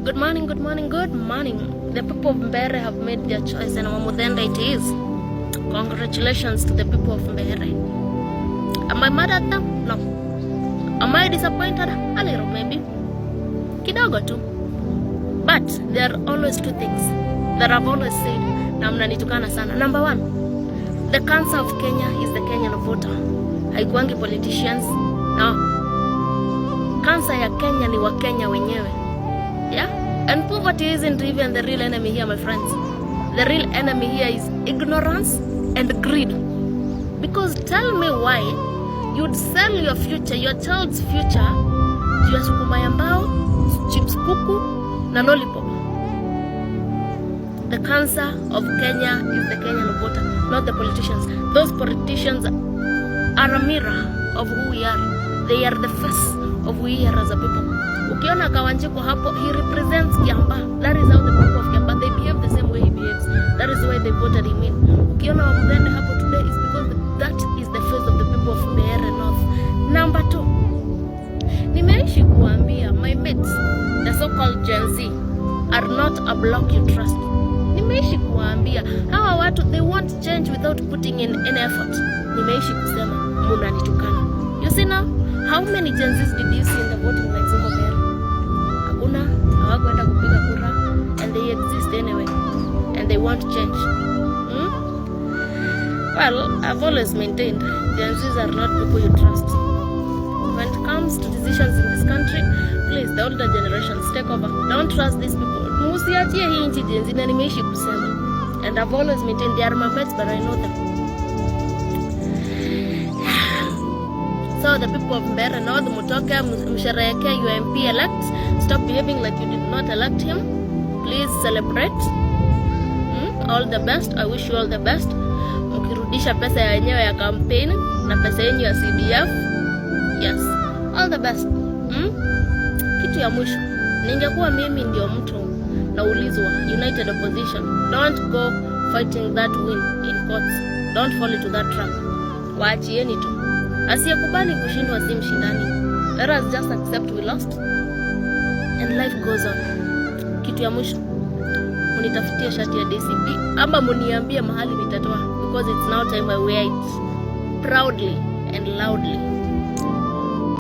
Good morning, good morning, good morning. The people of Mbeere have made their choice and Wamudhenda it is. Congratulations to the people of Mbeere. Am I mad at them? No. Am I disappointed? A little, maybe. Kidogo tu. But there are always two things that I've always said. Na mnanitukana sana. Number one, the cancer of Kenya is the Kenyan voter. Haikuangi politicians. No. Cancer ya Kenya ni wa Kenya wenyewe. Yeah? And poverty isn't even the real enemy here, my friends. The real enemy here is ignorance and greed. Because tell me why you'd sell your future, your child's future, to your sukuma ya mbao, chips kuku, na lollipop. The cancer of Kenya is the Kenyan voter, not the politicians. Those politicians are a mirror of who we are. They are the face of who we are as a people. Ukiona Kawanjiko hapo, he represents Kiamba. That is how the people of Kiamba, they behave the same way he behaves. That is why they voted him in. Ukiona Wamudhenda hapo today is because that is the face of the people of Mbeere North. Number two, nimeishi kuambia my mates, the so-called Gen Z, are not a block you trust. Nimeishi kuambia hawa watu, they want change without putting in any effort. Nimeishi kusema munanitukana. You see now, how many Gen Zs did you see in the voting rights in Mbeere? Hakuna, hawakwenda kupiga kura, and they exist anyway, and they want change. Well, I've always maintained Gen Zs are not people you trust. When it comes to decisions in this country, please, the older generations, take over. Don't trust these people. Musiachie hii nchi Gen Z, na nimeishi kusema. And I've always maintained they are my mates, but I know them. So the people of Mbeere North, mutoke msherehekea your MP elect. Stop behaving like you did not elect him. Please celebrate. All the best. I wish you all the best. Mkirudisha pesa ya yenyewe ya campaign na pesa yenyu ya CDF. Yes. All the best. Kitu ya mwisho, ningekuwa mimi ndio mtu naulizwa United Opposition, don't go fighting that win in courts. Don't fall into that trap. Waachieni tu. Asiyekubali kushindwa si mshindani. Let us just accept we lost and life goes on. Kitu ya mwisho, munitafutie shati ya DCP ama muniambie mahali nitatoa, because it's now time I wear it proudly and loudly.